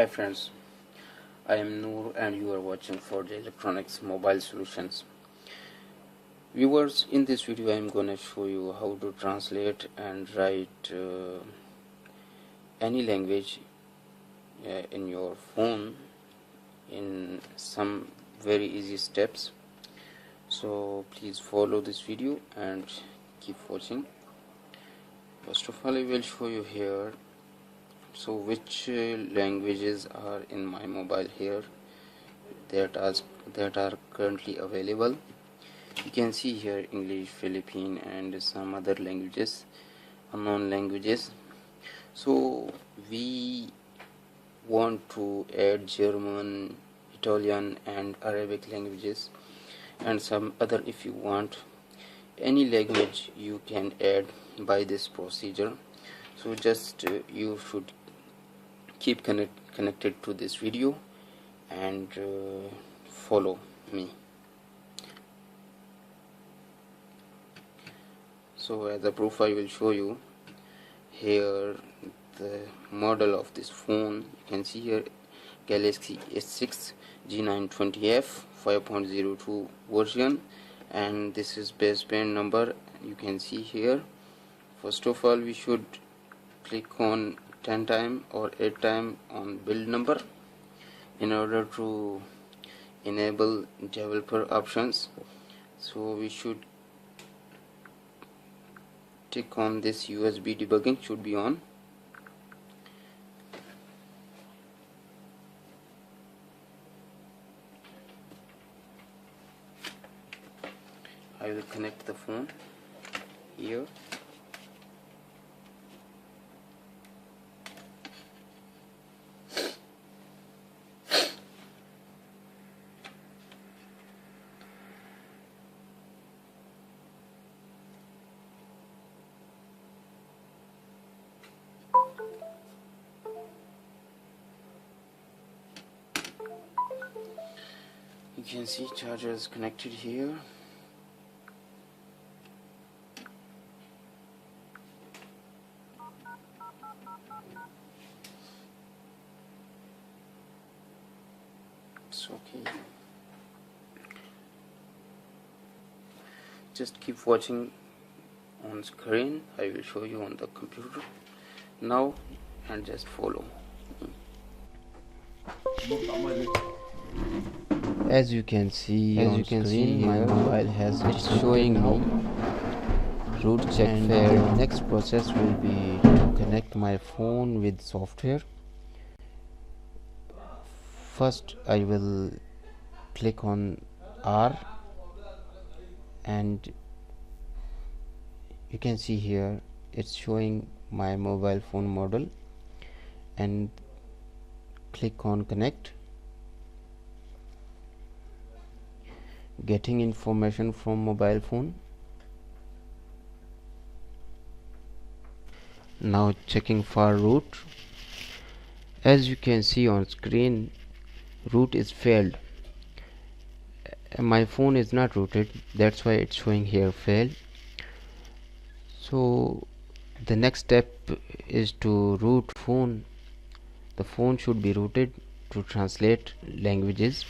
Hi friends, I am Noor and you are watching for the Electronics Mobile Solutions. Viewers, in this video I am going to show you how to translate and write any language in your phone in some very easy steps. So please follow this video and keep watching. First of all, I will show you here which languages are in my mobile here that are currently available. You can see here English, Philippine and some other languages, unknown languages. So we want to add German, Italian and Arabic languages and some other. If you want any language you can add by this procedure. So just you should keep connected to this video and follow me. So as a proof I will show you here the model of this phone. You can see here Galaxy S6 G920F 5.02 version, and this is baseband number. You can see here. First of all, we should click on 10 time or 8 time on build number in order to enable developer options. So we should tick on this USB debugging should be on. I will connect the phone here. You can see charger is connected here. It's okay. Just keep watching on screen. I will show you on the computer now and just follow. As you can see on screen, my mobile has it's showing me root check failed. Next process will be to connect my phone with software. First I will click on R and you can see here it's showing my mobile phone model, and click on connect. Getting information from mobile phone. Now checking for root. As you can see on screen, root is failed. My phone is not rooted, that's why it's showing here failed. So the next step is to root phone. The phone should be rooted to translate languages.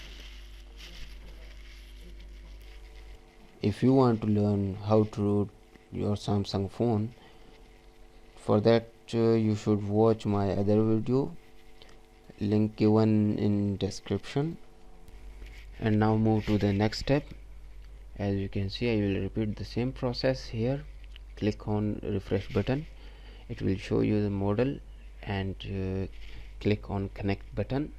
If you want to learn how to root your Samsung phone, for that you should watch my other video, link given in description. And now move to the next step. As you can see, I will repeat the same process here. Click on refresh button, it will show you the model, and click on connect button.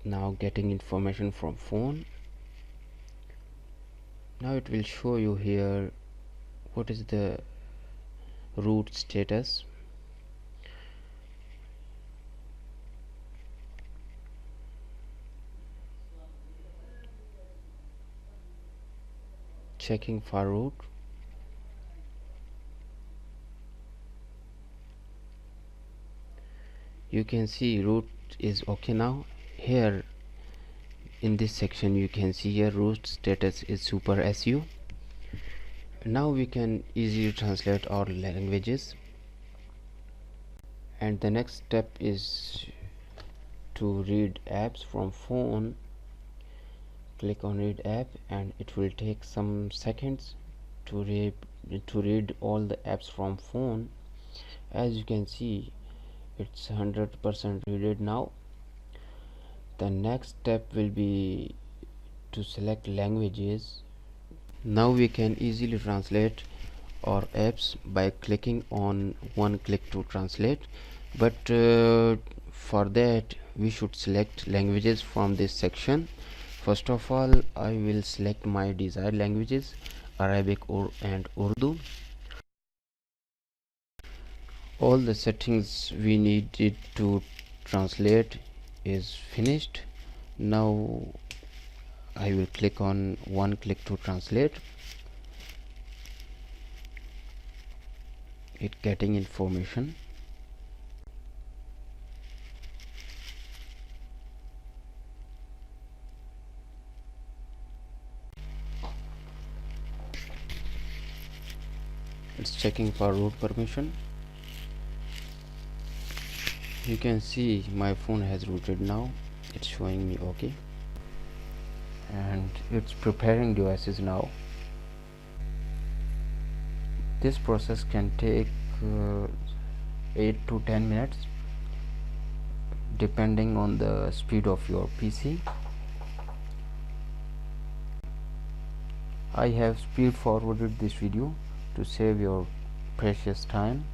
Now getting information from phone. Now it will show you here what is the root status. Checking for root. You can see root is okay now. Here in this section you can see here root status is super SU. Now we can easily translate our languages. And the next step is to read apps from phone. Click on read app and it will take some seconds to read all the apps from phone. As you can see, it's 100% read now. The next step will be to select languages. Now we can easily translate our apps by clicking on one click to translate, but for that we should select languages from this section. First of all, I will select my desired languages, Arabic and Urdu. All the settings we needed to translate is finished. Now I will click on one click to translate. It getting information. It's checking for root permission. You can see my phone has rooted now. It's showing me okay, and it's preparing devices now. This process can take 8 to 10 minutes depending on the speed of your PC. I have speed forwarded this video to save your precious time.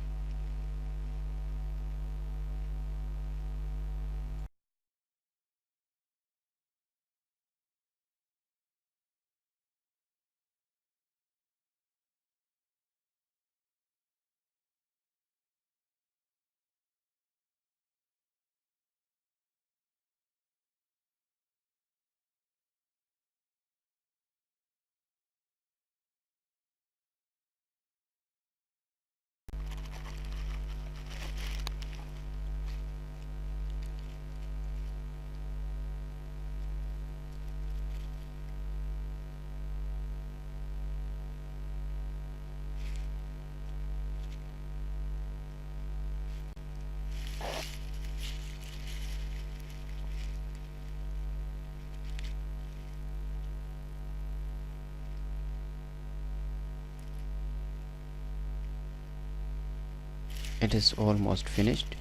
It is almost finished.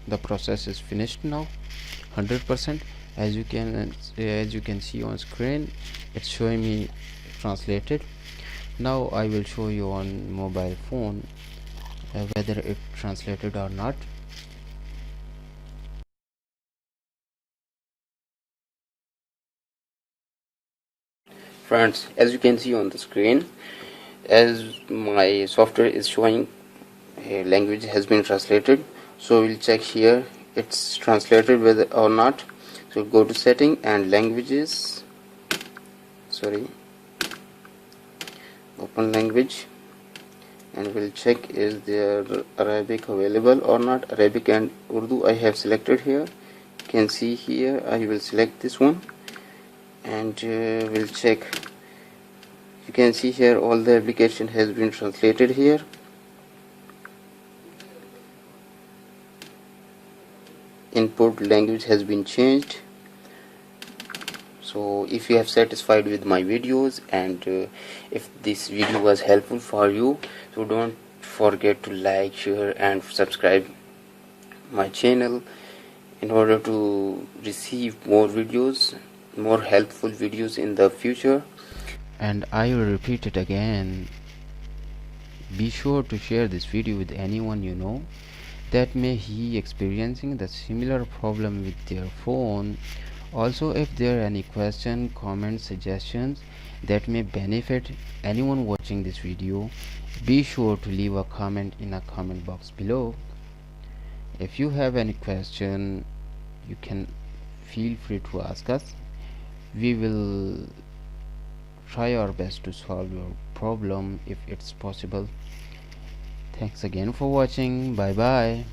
The process is finished now, 100%. As you can see on screen, it's showing me translated. Now I will show you on mobile phone whether it translated or not. Friends, as you can see on the screen, as my software is showing a language has been translated, so we'll check here it's translated whether or not. So go to setting and languages, open language, and we'll check is there Arabic available or not. Arabic and Urdu I have selected here. You can see here I will select this one, and we'll check. You can see here all the application has been translated here. Input language has been changed. So if you have satisfied with my videos, and if this video was helpful for you, so don't forget to like, share and subscribe my channel in order to receive more videos, more helpful videos in the future. And I will repeat it again, be sure to share this video with anyone you know that may be experiencing the similar problem with their phone. Also, if there are any questions, comments, suggestions that may benefit anyone watching this video, be sure to leave a comment in a comment box below. If you have any question, you can feel free to ask us. We will try our best to solve your problem if it's possible. Thanks again for watching. Bye bye.